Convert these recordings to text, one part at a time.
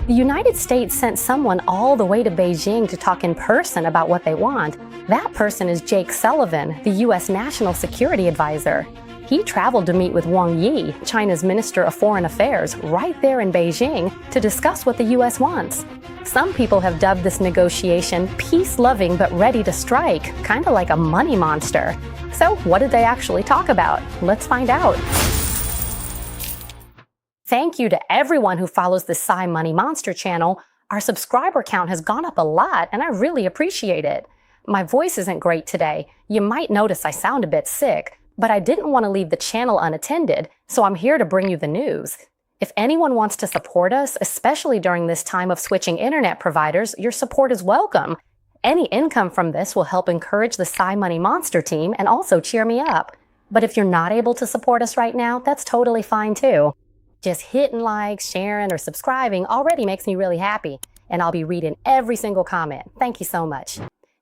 The United States sent someone all the way to Beijing to talk in person about what they want. That person is Jake Sullivan, the U.S. National Security Advisor. He traveled to meet with Wang Yi, China's Minister of Foreign Affairs, right there in Beijing to discuss what the U.S. wants. Some people have dubbed this negotiation peace-loving but ready to strike, kind of like a money monster. So what did they actually talk about? Let's find out. Thank you to everyone who follows the Sai Money Monster channel. Our subscriber count has gone up a lot, and I really appreciate it. My voice isn't great today. You might notice I sound a bit sick, but I didn't want to leave the channel unattended, so I'm here to bring you the news. If anyone wants to support us, especially during this time of switching internet providers, your support is welcome. Any income from this will help encourage the Sai Money Monster team and also cheer me up. But if you're not able to support us right now, that's totally fine too. Just hitting like, sharing, or subscribing already makes me really happy, and I'll be reading every single comment. Thank you so much.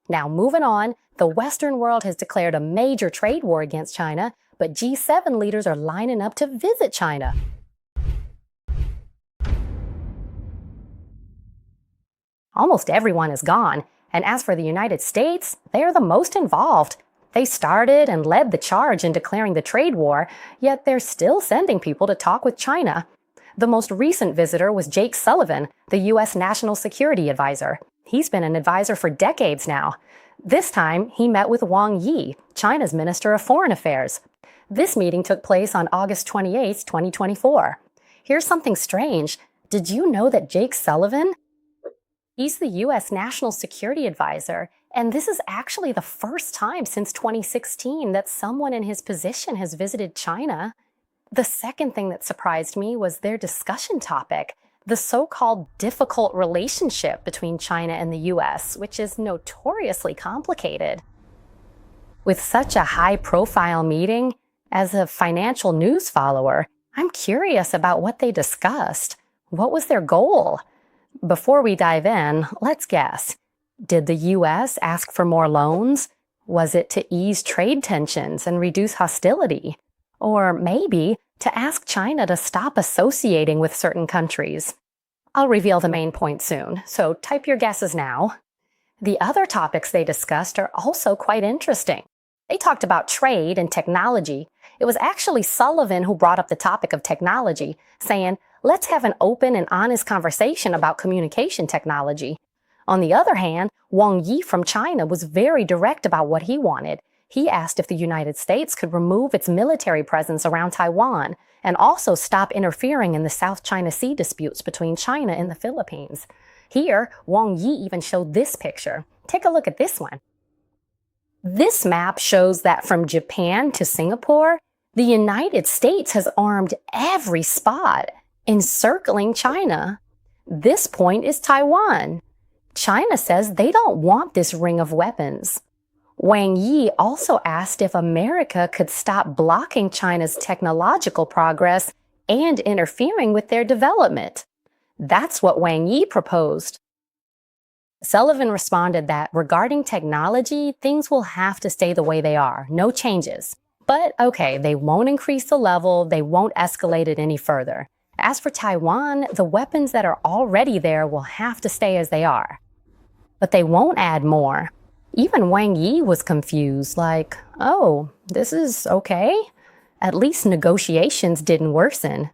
Now, moving on, the Western world has declared a major trade war against China, but G7 leaders are lining up to visit China. Almost everyone is gone, and as for the United States, they are the most involved. They started and led the charge in declaring the trade war, yet they're still sending people to talk with China. The most recent visitor was Jake Sullivan, the U.S. National Security Advisor. He's been an advisor for decades now. This time, he met with Wang Yi, China's Minister of Foreign Affairs. This meeting took place on August 28, 2024. Here's something strange. Did you know that Jake Sullivan? He's the U.S. National Security Advisor, and this is actually the first time since 2016 that someone in his position has visited China. The second thing that surprised me was their discussion topic, the so-called difficult relationship between China and the U.S., which is notoriously complicated. With such a high-profile meeting, as a financial news follower, I'm curious about what they discussed. What was their goal? Before we dive in, let's guess. Did the U.S. ask for more loans? Was it to ease trade tensions and reduce hostility? Or maybe to ask China to stop associating with certain countries? I'll reveal the main point soon, so type your guesses now. The other topics they discussed are also quite interesting. They talked about trade and technology. It was actually Sullivan who brought up the topic of technology, saying, let's have an open and honest conversation about communication technology. On the other hand, Wang Yi from China was very direct about what he wanted. He asked if the United States could remove its military presence around Taiwan and also stop interfering in the South China Sea disputes between China and the Philippines. Here, Wang Yi even showed this picture. Take a look at this one. This map shows that from Japan to Singapore, the United States has armed every spot, encircling China. This point is Taiwan. China says they don't want this ring of weapons. Wang Yi also asked if America could stop blocking China's technological progress and interfering with their development. That's what Wang Yi proposed. Sullivan responded that regarding technology, things will have to stay the way they are, no changes. But okay, they won't increase the level, they won't escalate it any further. As for Taiwan, the weapons that are already there will have to stay as they are. But they won't add more. Even Wang Yi was confused, like, oh, this is okay? At least negotiations didn't worsen.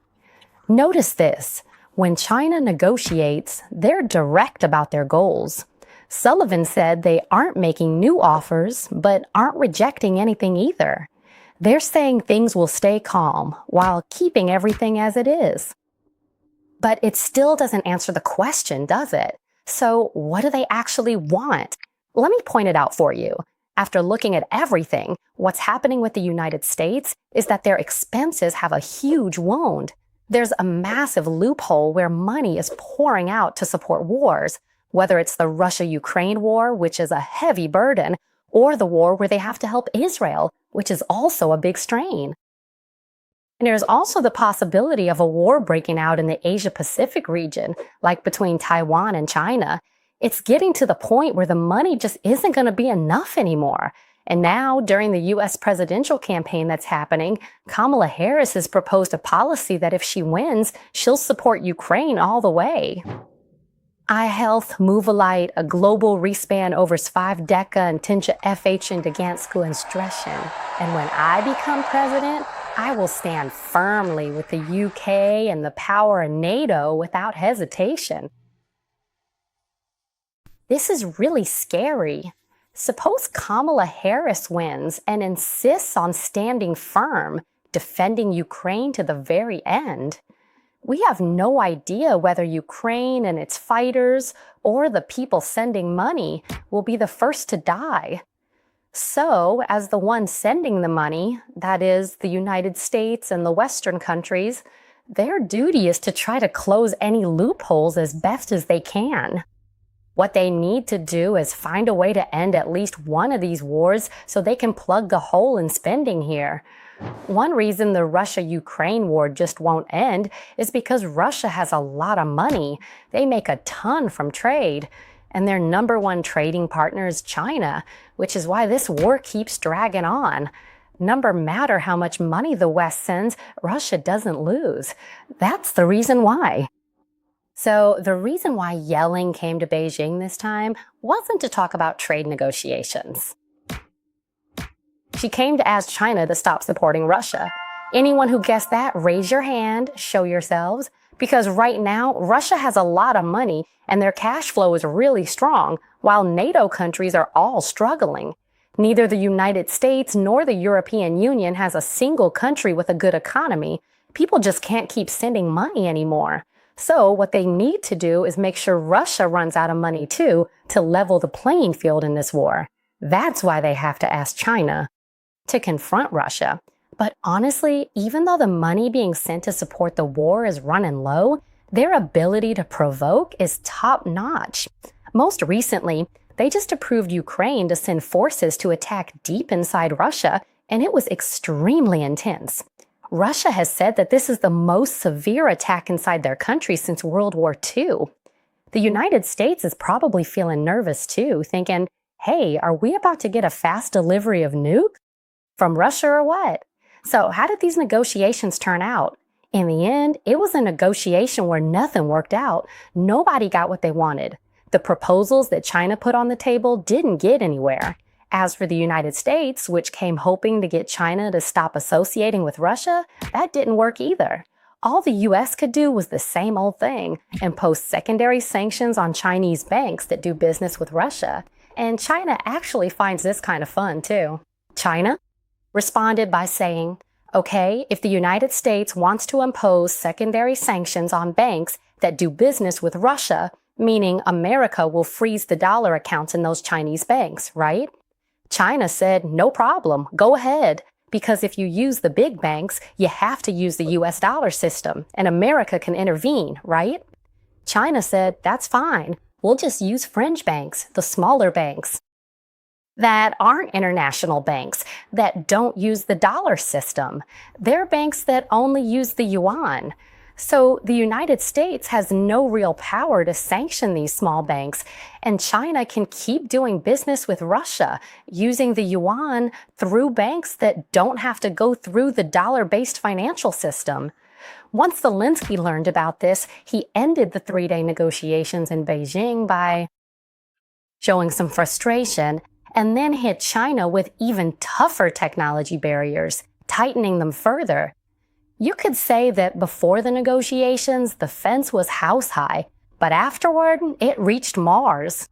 Notice this. When China negotiates, they're direct about their goals. Sullivan said they aren't making new offers, but aren't rejecting anything either. They're saying things will stay calm while keeping everything as it is. But it still doesn't answer the question, does it? So what do they actually want? Let me point it out for you. After looking at everything, what's happening with the United States is that their expenses have a huge wound. There's a massive loophole where money is pouring out to support wars, whether it's the Russia-Ukraine war, which is a heavy burden, or the war where they have to help Israel, which is also a big strain. And there's also the possibility of a war breaking out in the Asia-Pacific region, like between Taiwan and China. It's getting to the point where the money just isn't going to be enough anymore. And now, during the U.S. presidential campaign that's happening, Kamala Harris has proposed a policy that if she wins, she'll support Ukraine all the way. iHealth, Movilite, a global respan overs 5 deca and tincha FH into Gansku and Streschen. And when I become president, I will stand firmly with the UK and the power of NATO without hesitation. This is really scary. Suppose Kamala Harris wins and insists on standing firm, defending Ukraine to the very end. We have no idea whether Ukraine and its fighters or the people sending money will be the first to die. So, as the one sending the money, that is, the United States and the Western countries, their duty is to try to close any loopholes as best as they can. What they need to do is find a way to end at least one of these wars so they can plug the hole in spending here. One reason the Russia-Ukraine war just won't end is because Russia has a lot of money. They make a ton from trade. And their number one trading partner is China, which is why this war keeps dragging on. No matter how much money the West sends, Russia doesn't lose. That's the reason why. So the reason why Yellen came to Beijing this time wasn't to talk about trade negotiations. She came to ask China to stop supporting Russia. Anyone who guessed that, raise your hand, show yourselves. Because right now, Russia has a lot of money and their cash flow is really strong, while NATO countries are all struggling. Neither the United States nor the European Union has a single country with a good economy. People just can't keep sending money anymore. So what they need to do is make sure Russia runs out of money too to level the playing field in this war. That's why they have to ask China to confront Russia. But honestly, even though the money being sent to support the war is running low, their ability to provoke is top-notch. Most recently, they just approved Ukraine to send forces to attack deep inside Russia, and it was extremely intense. Russia has said that this is the most severe attack inside their country since World War II. The United States is probably feeling nervous too, thinking, hey, are we about to get a fast delivery of nukes from Russia or what? So how did these negotiations turn out? In the end, it was a negotiation where nothing worked out. Nobody got what they wanted. The proposals that China put on the table didn't get anywhere. As for the United States, which came hoping to get China to stop associating with Russia, that didn't work either. All the US could do was the same old thing, impose secondary sanctions on Chinese banks that do business with Russia. And China actually finds this kind of fun too. China responded by saying, okay, if the United States wants to impose secondary sanctions on banks that do business with Russia, meaning America will freeze the dollar accounts in those Chinese banks, right? China said, no problem, go ahead. Because if you use the big banks, you have to use the US dollar system, and America can intervene, right? China said, that's fine. We'll just use fringe banks, the smaller banks that aren't international banks, that don't use the dollar system. They're banks that only use the yuan. So the United States has no real power to sanction these small banks, and China can keep doing business with Russia using the yuan through banks that don't have to go through the dollar-based financial system. Once Zelensky learned about this, he ended the 3-day negotiations in Beijing by showing some frustration and then hit China with even tougher technology barriers, tightening them further. You could say that before the negotiations, the fence was house high, but afterward, it reached Mars.